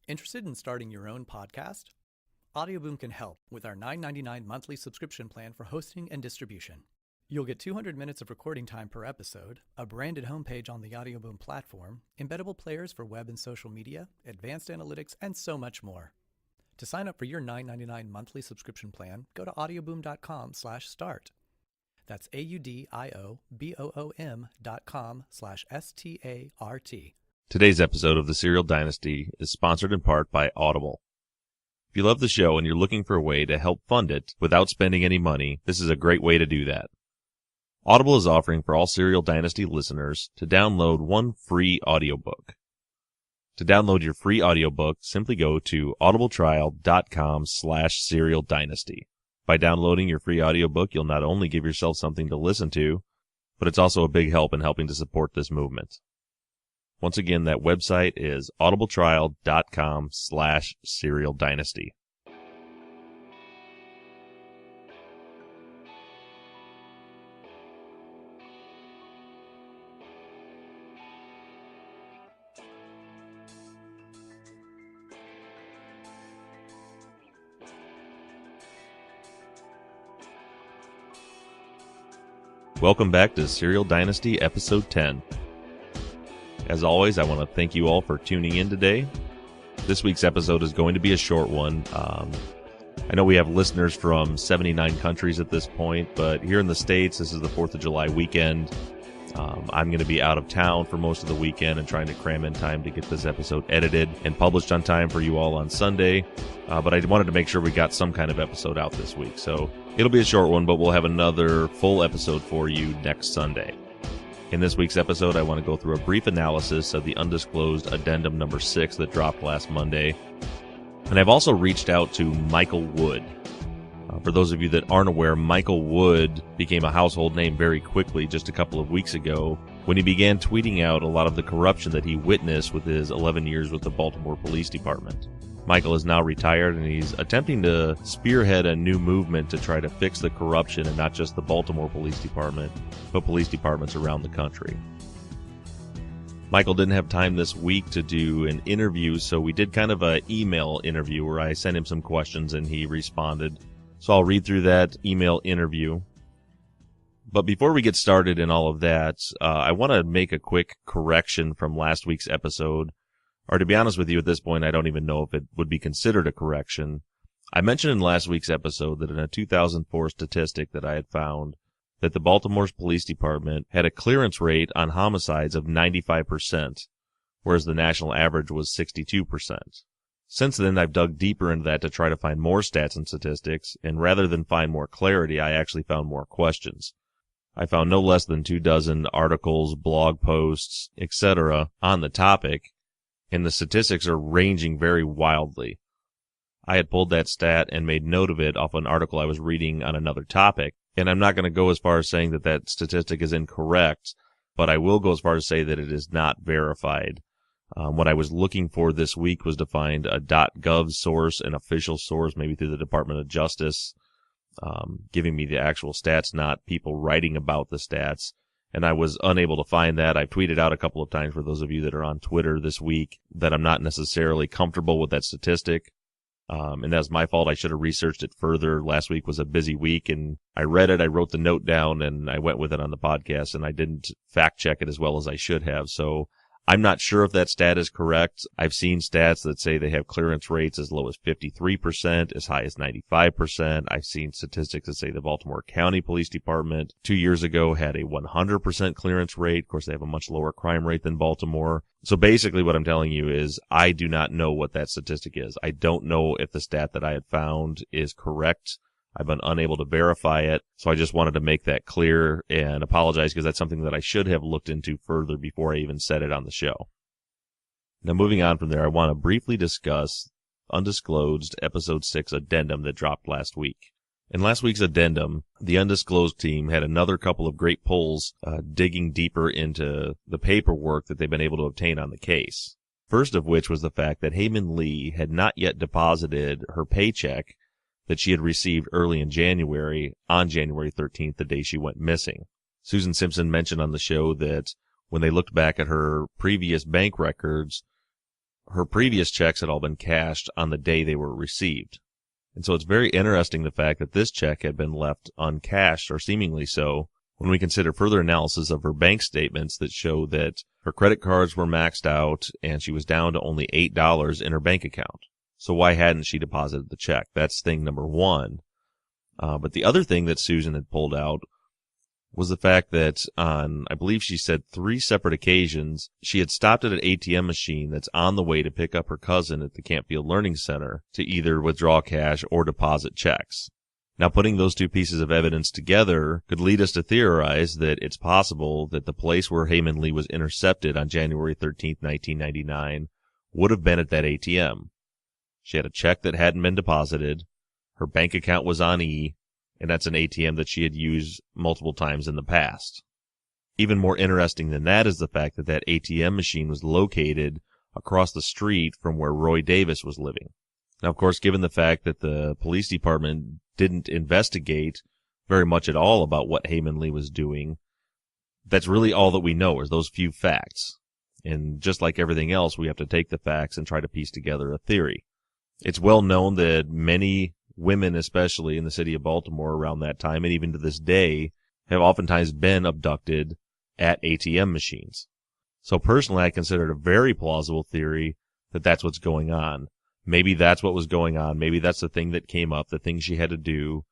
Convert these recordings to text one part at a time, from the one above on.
Interested in starting your own podcast? Audioboom can help with our $9.99 monthly subscription plan for hosting and distribution. You'll get 200 minutes of recording time per episode, a branded homepage on the Audioboom platform, embeddable players for web and social media, advanced analytics, and so much more. To sign up for your $9.99 monthly subscription plan, go to audioboom.com/start. That's audioboom.com/START. Today's episode of the Serial Dynasty is sponsored in part by Audible. If you love the show and you're looking for a way to help fund it without spending any money, this is a great way to do that. Audible is offering for all Serial Dynasty listeners to download one free audiobook. To download your free audiobook, simply go to audibletrial.com/serialdynasty. By downloading your free audiobook, you'll not only give yourself something to listen to, but it's also a big help in helping to support this movement. Once again, that website is audibletrial.com/serialdynasty. Welcome back to Serial Dynasty Episode 10. As always, I want to thank you all for tuning in today. This week's episode is going to be a short one. I know we have listeners from 79 countries at this point, but here in the States, this is the 4th of July weekend. I'm going to be out of town for most of the weekend and trying to cram in time to get this episode edited and published on time for you all on Sunday. But I wanted to make sure we got some kind of episode out this week. So it'll be a short one, but we'll have another full episode for you next Sunday. In this week's episode, I want to go through a brief analysis of the Undisclosed Addendum number 6 that dropped last Monday. And I've also reached out to Michael Wood. For those of you that aren't aware, Michael Wood became a household name very quickly just a couple of weeks ago when he began tweeting out a lot of the corruption that he witnessed with his 11 years with the Baltimore Police Department. Michael is now retired, and he's attempting to spearhead a new movement to try to fix the corruption in not just the Baltimore Police Department, but police departments around the country. Michael didn't have time this week to do an interview, so we did kind of an email interview where I sent him some questions and he responded. So I'll read through that email interview. But before we get started in all of that, I want to make a quick correction from last week's episode. Or to be honest with you, at this point, I don't even know if it would be considered a correction. I mentioned in last week's episode that in a 2004 statistic that I had found that the Baltimore's police department had a clearance rate on homicides of 95%, whereas the national average was 62%. Since then, I've dug deeper into that to try to find more stats and statistics, and rather than find more clarity, I actually found more questions. I found no less than 24 articles, blog posts, etc. on the topic, and the statistics are ranging very wildly. I had pulled that stat and made note of it off an article I was reading on another topic, and I'm not going to go as far as saying that that statistic is incorrect, but I will go as far as say that it is not verified. What I was looking for this week was to find a .gov source, an official source, maybe through the Department of Justice, giving me the actual stats, not people writing about the stats. And I was unable to find that. I've tweeted out a couple of times for those of you that are on Twitter this week that I'm not necessarily comfortable with that statistic. And that's my fault. I should have researched it further. Last week was a busy week, and I read it, I wrote the note down, and I went with it on the podcast, and I didn't fact check it as well as I should have. So I'm not sure if that stat is correct. I've seen stats that say they have clearance rates as low as 53%, as high as 95%. I've seen statistics that say the Baltimore County Police Department 2 years ago had a 100% clearance rate. Of course, they have a much lower crime rate than Baltimore. So basically what I'm telling you is I do not know what that statistic is. I don't know if the stat that I had found is correct. I've been unable to verify it, so I just wanted to make that clear and apologize because that's something that I should have looked into further before I even said it on the show. Now moving on from there, I want to briefly discuss Undisclosed Episode 6 Addendum that dropped last week. In last week's Addendum, the Undisclosed team had another couple of great pulls digging deeper into the paperwork that they've been able to obtain on the case. First of which was the fact that Heyman Lee had not yet deposited her paycheck that she had received early in January, on January 13th, the day she went missing. Susan Simpson mentioned on the show that when they looked back at her previous bank records, her previous checks had all been cashed on the day they were received. And so it's very interesting the fact that this check had been left uncashed, or seemingly so, when we consider further analysis of her bank statements that show that her credit cards were maxed out and she was down to only $8 in her bank account. So why hadn't she deposited the check? That's thing number one. But the other thing that Susan had pulled out was the fact that on, I believe she said 3 separate occasions, she had stopped at an ATM machine that's on the way to pick up her cousin at the Campfield Learning Center to either withdraw cash or deposit checks. Now, putting those two pieces of evidence together could lead us to theorize that it's possible that the place where Hae Min Lee was intercepted on January 13th, 1999 would have been at that ATM. She had a check that hadn't been deposited, her bank account was on E, and that's an ATM that she had used multiple times in the past. Even more interesting than that is the fact that that ATM machine was located across the street from where Roy Davis was living. Now, of course, given the fact that the police department didn't investigate very much at all about what Hae Min Lee was doing, that's really all that we know is those few facts. And just like everything else, we have to take the facts and try to piece together a theory. It's well known that many women, especially in the city of Baltimore around that time, and even to this day, have oftentimes been abducted at ATM machines. So personally, I consider it a very plausible theory that that's what's going on. Maybe that's what was going on. Maybe that's the thing that came up. The thing she had to do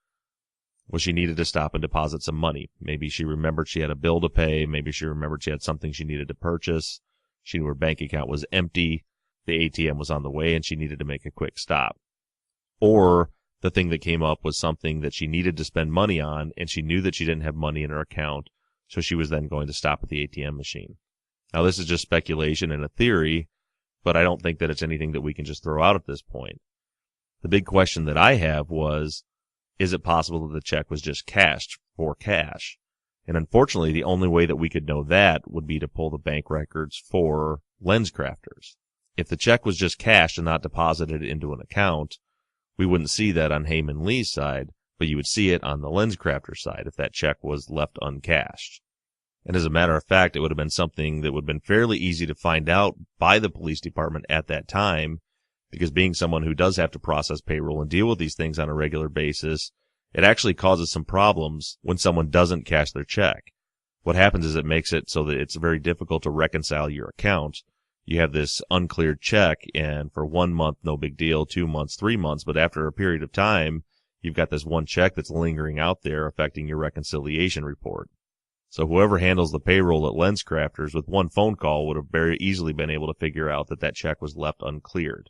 was she needed to stop and deposit some money. Maybe she remembered she had a bill to pay. Maybe she remembered she had something she needed to purchase. She knew her bank account was empty. The ATM was on the way and she needed to make a quick stop. Or the thing that came up was something that she needed to spend money on, and she knew that she didn't have money in her account, so she was then going to stop at the ATM machine. Now, this is just speculation and a theory, but I don't think that it's anything that we can just throw out at this point. The big question that I have was, is it possible that the check was just cashed for cash? And unfortunately, the only way that we could know that would be to pull the bank records for LensCrafters. If the check was just cashed and not deposited into an account, we wouldn't see that on Hae Min Lee's side, but you would see it on the LensCrafter side if that check was left uncashed. And as a matter of fact, it would have been something that would have been fairly easy to find out by the police department at that time, because being someone who does have to process payroll and deal with these things on a regular basis, it actually causes some problems when someone doesn't cash their check. What happens is it makes it so that it's very difficult to reconcile your account. You have this uncleared check, and for 1 month, no big deal, 2 months, 3 months, but after a period of time, you've got this one check that's lingering out there affecting your reconciliation report. So whoever handles the payroll at LensCrafters with one phone call would have very easily been able to figure out that that check was left uncleared.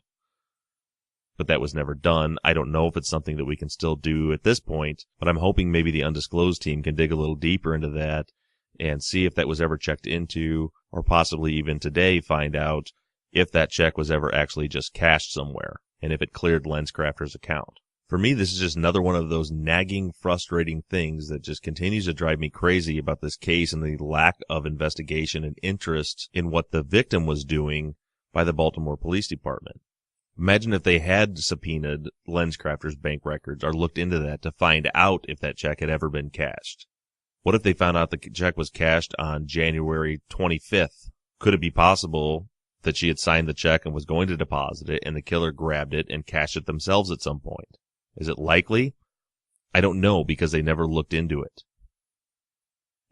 But that was never done. I don't know if it's something that we can still do at this point, but I'm hoping maybe the Undisclosed team can dig a little deeper into that and see if that was ever checked into, or possibly even today find out if that check was ever actually just cashed somewhere, and if it cleared LensCrafter's account. For me, this is just another one of those nagging, frustrating things that just continues to drive me crazy about this case and the lack of investigation and interest in what the victim was doing by the Baltimore Police Department. Imagine if they had subpoenaed LensCrafter's bank records or looked into that to find out if that check had ever been cashed. What if they found out the check was cashed on January 25th? Could it be possible that she had signed the check and was going to deposit it, and the killer grabbed it and cashed it themselves at some point? Is it likely? I don't know, because they never looked into it.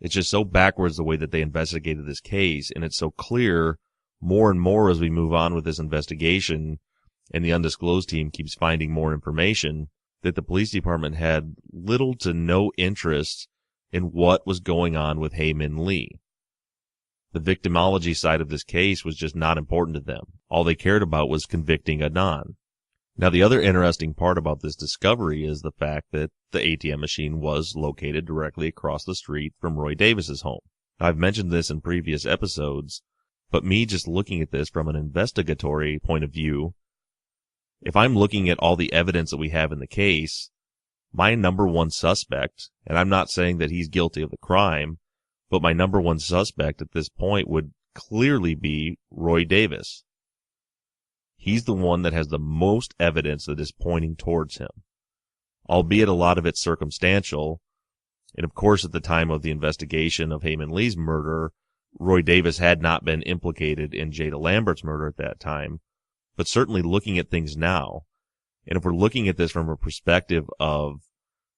It's just so backwards the way that they investigated this case, and it's so clear more and more as we move on with this investigation, and the Undisclosed team keeps finding more information, that the police department had little to no interest in what was going on with Hae Min Lee. The victimology side of this case was just not important to them. All they cared about was convicting Adnan. Now, the other interesting part about this discovery is the fact that the ATM machine was located directly across the street from Roy Davis's home. Now, I've mentioned this in previous episodes, but me just looking at this from an investigatory point of view, if I'm looking at all the evidence that we have in the case, my number one suspect, and I'm not saying that he's guilty of the crime, but my number one suspect at this point would clearly be Roy Davis. He's the one that has the most evidence that is pointing towards him, albeit a lot of it's circumstantial. And of course, at the time of the investigation of Hae Min Lee's murder, Roy Davis had not been implicated in Jada Lambert's murder at that time. but certainly looking at things now. And if we're looking at this from a perspective of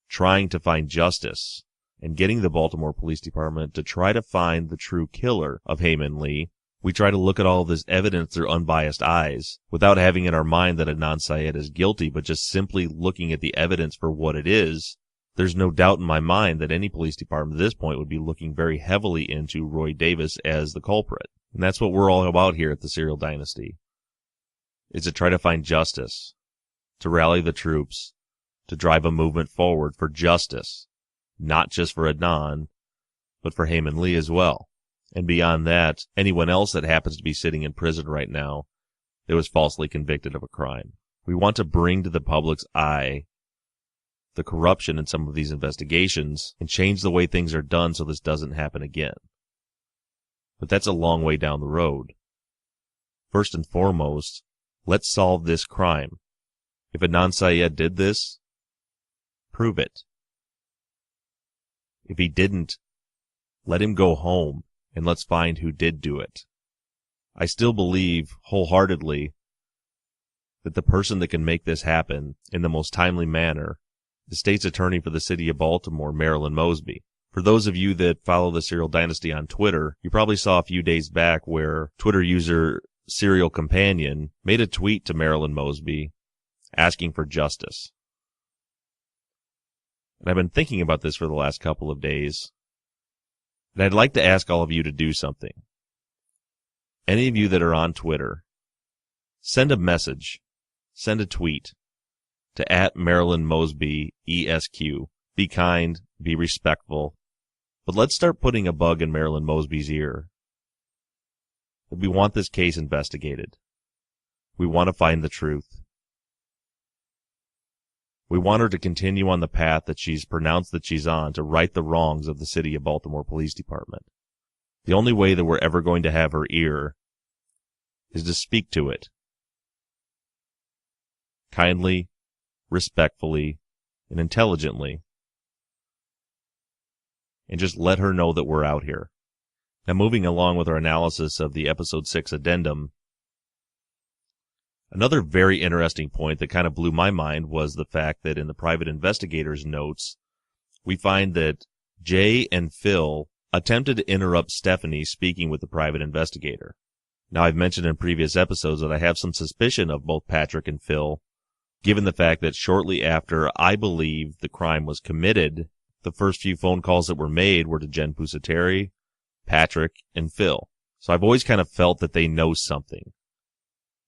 trying to find justice and getting the Baltimore Police Department to try to find the true killer of Hae Min Lee, we try to look at all this evidence through unbiased eyes without having in our mind that Adnan Syed is guilty, but just simply looking at the evidence for what it is. There's no doubt in my mind that any police department at this point would be looking very heavily into Roy Davis as the culprit. And that's what we're all about here at the Serial Dynasty, is to try to find justice, to rally the troops, to drive a movement forward for justice, not just for Adnan, but for Hae Min Lee as well. And beyond that, anyone else that happens to be sitting in prison right now that was falsely convicted of a crime. We want to bring to the public's eye the corruption in some of these investigations and change the way things are done so this doesn't happen again. But that's a long way down the road. First and foremost, let's solve this crime. If Adnan Syed did this, prove it. If he didn't, let him go home and let's find who did do it. I still believe wholeheartedly that the person that can make this happen in the most timely manner, the state's attorney for the city of Baltimore, Marilyn Mosby. For those of you that follow the Serial Dynasty on Twitter, you probably saw a few days back where Twitter user Serial Companion made a tweet to Marilyn Mosby asking for justice. And I've been thinking about this for the last couple of days, and I'd like to ask all of you to do something. Any of you that are on Twitter, send a message, send a tweet to @Marilyn Mosby ESQ. Be kind, be respectful, but let's start putting a bug in Marilyn Mosby's ear. We want this case investigated. We want to find the truth. We want her to continue on the path that she's pronounced that she's on to right the wrongs of the city of Baltimore Police Department. The only way that we're ever going to have her ear is to speak to it. Kindly, respectfully, and intelligently. And just let her know that we're out here. Now, moving along with our analysis of the Episode 6 Addendum, another very interesting point that kind of blew my mind was the fact that in the private investigator's notes, we find that Jay and Phil attempted to interrupt Stephanie speaking with the private investigator. Now, I've mentioned in previous episodes that I have some suspicion of both Patrick and Phil, given the fact that shortly after I believe the crime was committed, the first few phone calls that were made were to Jen Pusateri, Patrick, and Phil. So I've always kind of felt that they know something.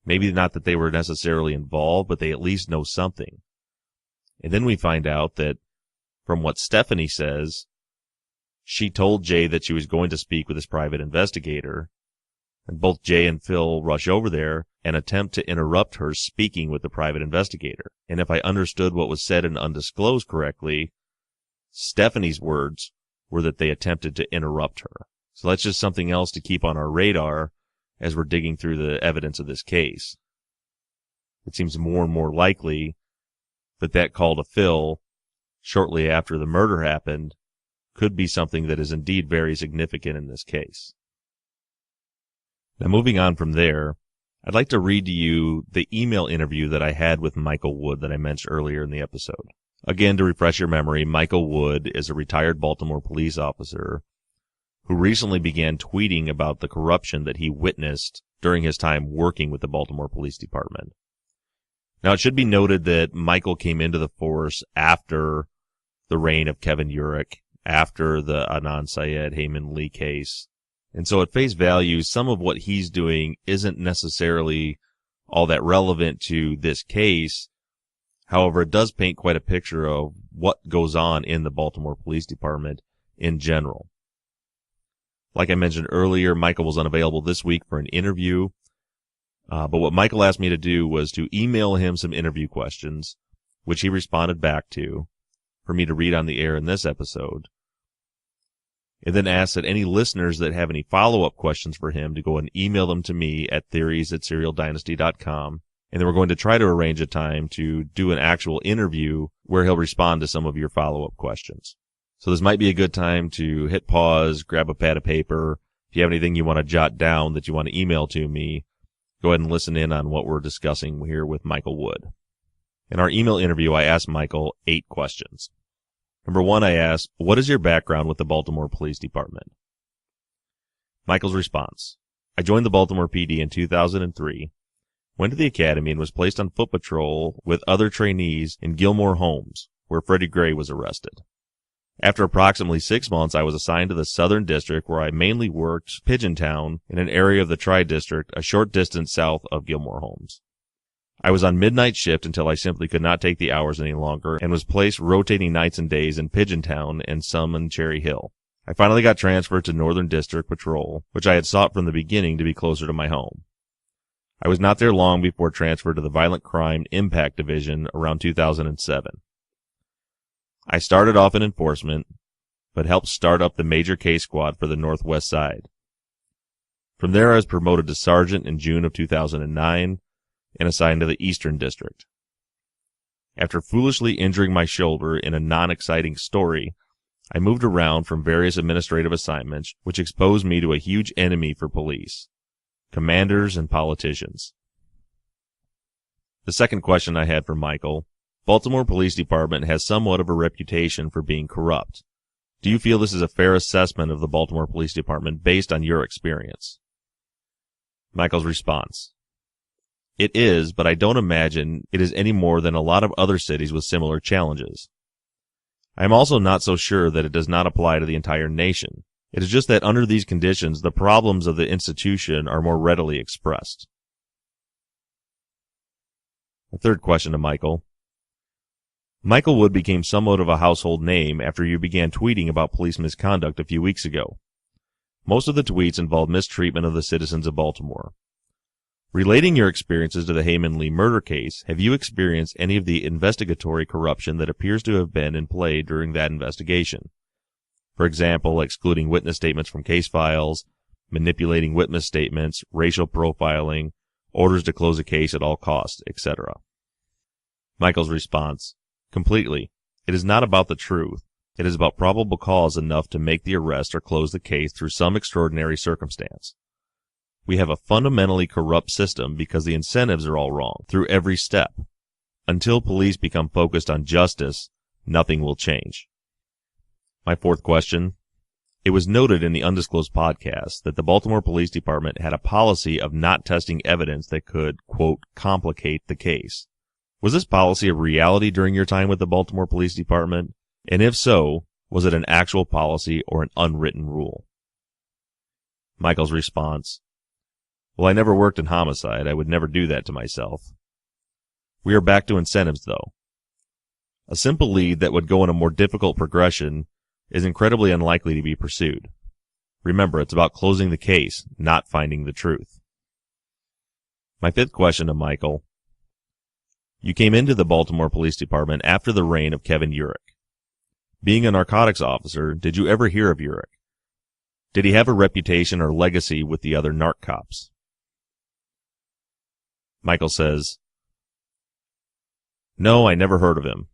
Maybe not that they were necessarily involved, but they at least know something. And then we find out that, from what Stephanie says, she told Jay that she was going to speak with this private investigator, and both Jay and Phil rush over there and attempt to interrupt her speaking with the private investigator. And if I understood what was said in Undisclosed correctly, Stephanie's words were that they attempted to interrupt her. So that's just something else to keep on our radar as we're digging through the evidence of this case. It seems more and more likely that that call to Phil shortly after the murder happened could be something that is indeed very significant in this case. Now, moving on from there, I'd like to read to you the email interview that I had with Michael Wood that I mentioned earlier in the episode. Again, to refresh your memory, Michael Wood is a retired Baltimore police officer who recently began tweeting about the corruption that he witnessed during his time working with the Baltimore Police Department. Now, it should be noted that Michael came into the force after the reign of Kevin Urich, after the Adnan Syed Hae Min Lee case. And so at face value, some of what he's doing isn't necessarily all that relevant to this case. However, it does paint quite a picture of what goes on in the Baltimore Police Department in general. Like I mentioned earlier, Michael was unavailable this week for an interview. But what Michael asked me to do was to email him some interview questions, which he responded back to, for me to read on the air in this episode. And then asked that any listeners that have any follow-up questions for him to go and email them to me at theories@serialdynasty.com. And then we're going to try to arrange a time to do an actual interview where he'll respond to some of your follow-up questions. So this might be a good time to hit pause, grab a pad of paper. If you have anything you want to jot down that you want to email to me, go ahead and listen in on what we're discussing here with Michael Wood. In our email interview, I asked Michael 8 questions. Number 1, I asked, what is your background with the Baltimore Police Department? Michael's response: I joined the Baltimore PD in 2003, went to the academy, and was placed on foot patrol with other trainees in Gilmore Homes, where Freddie Gray was arrested. After approximately 6 months, I was assigned to the Southern District, where I mainly worked Pigeontown in an area of the Tri-District a short distance south of Gilmore Homes. I was on midnight shift until I simply could not take the hours any longer and was placed rotating nights and days in Pigeontown and some in Cherry Hill. I finally got transferred to Northern District Patrol, which I had sought from the beginning to be closer to my home. I was not there long before transferred to the Violent Crime Impact Division around 2007. I started off in enforcement, but helped start up the major case squad for the Northwest Side. From there, I was promoted to sergeant in June of 2009 and assigned to the Eastern District. After foolishly injuring my shoulder in a non-exciting story, I moved around from various administrative assignments, which exposed me to a huge enemy for police: commanders and politicians. The second question I had for Michael: Baltimore Police Department has somewhat of a reputation for being corrupt. Do you feel this is a fair assessment of the Baltimore Police Department based on your experience? Michael's response: It is, but I don't imagine it is any more than a lot of other cities with similar challenges. I am also not so sure that it does not apply to the entire nation. It is just that under these conditions, the problems of the institution are more readily expressed. The third question to Michael: Michael Wood became somewhat of a household name after you began tweeting about police misconduct a few weeks ago. Most of the tweets involved mistreatment of the citizens of Baltimore. Relating your experiences to the Hayman Lee murder case, have you experienced any of the investigatory corruption that appears to have been in play during that investigation? For example, excluding witness statements from case files, manipulating witness statements, racial profiling, orders to close a case at all costs, etc. Michael's response: Completely. It is not about the truth. It is about probable cause enough to make the arrest or close the case through some extraordinary circumstance. We have a fundamentally corrupt system because the incentives are all wrong through every step. Until police become focused on justice, nothing will change. My fourth question: It was noted in the Undisclosed podcast that the Baltimore Police Department had a policy of not testing evidence that could, quote, complicate the case. Was this policy a reality during your time with the Baltimore Police Department? And if so, was it an actual policy or an unwritten rule? Michael's response: Well, I never worked in homicide. I would never do that to myself. We are back to incentives, though. A simple lead that would go in a more difficult progression is incredibly unlikely to be pursued. Remember, it's about closing the case, not finding the truth. My fifth question to Michael: You came into the Baltimore Police Department after the reign of Kevin Urich. Being a narcotics officer, did you ever hear of Urich? Did he have a reputation or legacy with the other narc cops? Michael says, No, I never heard of him.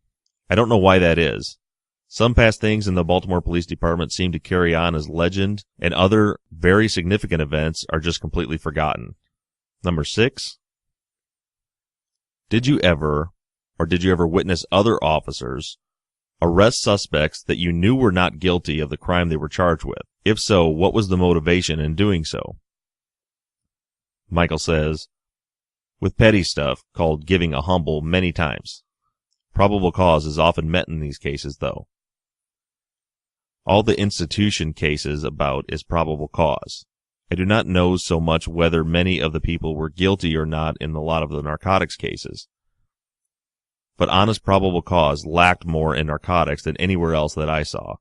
I don't know why that is. Some past things in the Baltimore Police Department seem to carry on as legend, and other very significant events are just completely forgotten. Number 6. Did you ever witness other officers arrest suspects that you knew were not guilty of the crime they were charged with? If so, what was the motivation in doing so? Michael says, With petty stuff called giving a humble many times. Probable cause is often met in these cases, though. All the institution cases about is probable cause. I do not know so much whether many of the people were guilty or not in a lot of the narcotics cases. But honest probable cause lacked more in narcotics than anywhere else that I saw.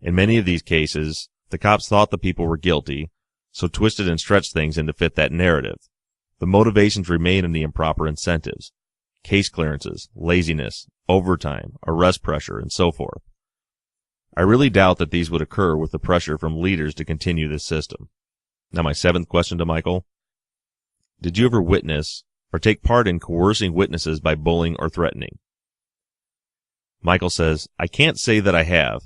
In many of these cases, the cops thought the people were guilty, so twisted and stretched things in to fit that narrative. The motivations remain in the improper incentives: case clearances, laziness, overtime, arrest pressure, and so forth. I really doubt that these would occur with the pressure from leaders to continue this system. Now my 7th question to Michael: Did you ever witness or take part in coercing witnesses by bullying or threatening? Michael says, I can't say that I have.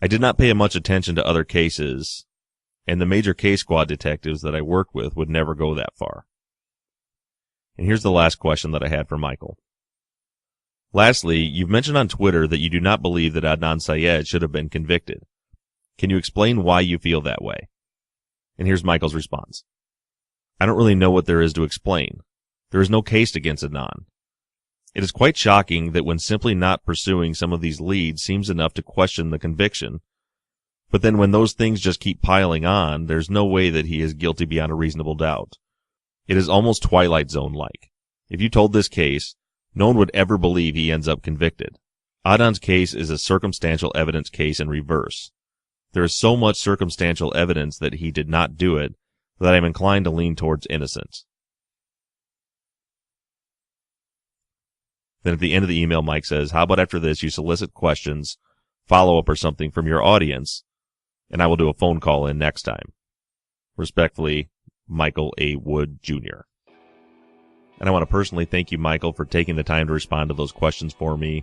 I did not pay much attention to other cases, and the major case squad detectives that I work with would never go that far. And here's the last question that I had for Michael. Lastly, you've mentioned on Twitter that you do not believe that Adnan Syed should have been convicted. Can you explain why you feel that way? And here's Michael's response. I don't really know what there is to explain. There is no case against Adnan. It is quite shocking that when simply not pursuing some of these leads seems enough to question the conviction, but then when those things just keep piling on, there's no way that he is guilty beyond a reasonable doubt. It is almost Twilight Zone-like. If you told this case, no one would ever believe he ends up convicted. Adnan's case is a circumstantial evidence case in reverse. There is so much circumstantial evidence that he did not do it that I'm inclined to lean towards innocence. Then at the end of the email, Mike says, how about after this you solicit questions, follow-up or something from your audience, and I will do a phone call in next time. Respectfully, Michael A. Wood, Jr. And I want to personally thank you, Michael, for taking the time to respond to those questions for me.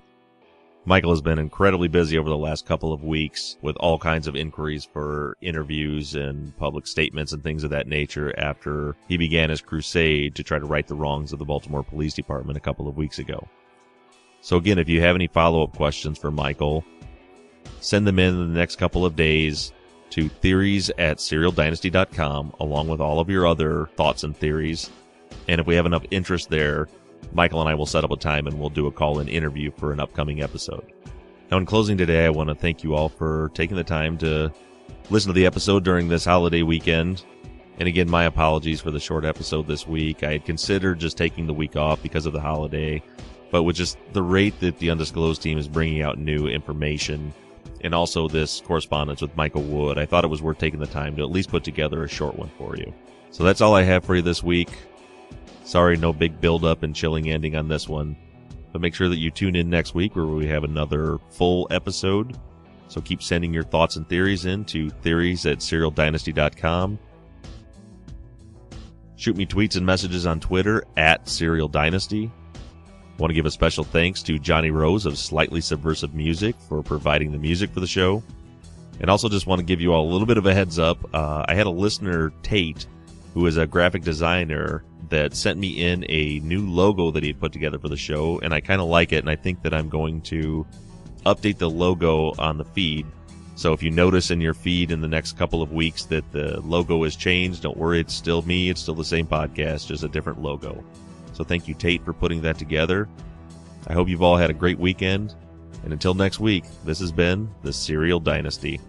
Michael has been incredibly busy over the last couple of weeks with all kinds of inquiries for interviews and public statements and things of that nature after he began his crusade to try to right the wrongs of the Baltimore Police Department a couple of weeks ago. So again, if you have any follow-up questions for Michael, send them in the next couple of days to theories@serialdynasty.com along with all of your other thoughts and theories. And if we have enough interest there, Michael and I will set up a time and we'll do a call-in interview for an upcoming episode. Now, in closing today, I want to thank you all for taking the time to listen to the episode during this holiday weekend. And again, my apologies for the short episode this week. I had considered just taking the week off because of the holiday, but with just the rate that the Undisclosed team is bringing out new information and also this correspondence with Michael Wood, I thought it was worth taking the time to at least put together a short one for you. So that's all I have for you this week. Sorry, no big build-up and chilling ending on this one, but make sure that you tune in next week where we have another full episode. So keep sending your thoughts and theories in to theories@serialdynasty.com. Shoot me tweets and messages on Twitter @SerialDynasty. I want to give a special thanks to Johnny Rose of Slightly Subversive Music for providing the music for the show. And also just want to give you all a little bit of a heads up. I had a listener, Tate, who is a graphic designer, that sent me in a new logo that he had put together for the show, and I kind of like it, and I think that I'm going to update the logo on the feed. So if you notice in your feed in the next couple of weeks that the logo has changed, don't worry, it's still me, it's still the same podcast, just a different logo. So thank you, Tate, for putting that together. I hope you've all had a great weekend, and until next week, this has been the Serial Dynasty.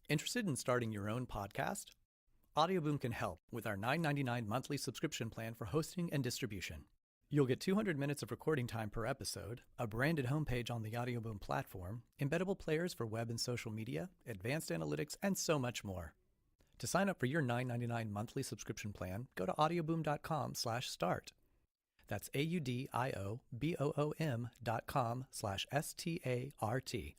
Interested in starting your own podcast? Audioboom can help with our $9.99 monthly subscription plan for hosting and distribution. You'll get 200 minutes of recording time per episode, a branded homepage on the Audioboom platform, embeddable players for web and social media, advanced analytics, and so much more. To sign up for your $9.99 monthly subscription plan, go to audioboom.com/start. That's AUDIOBOOM.com/START.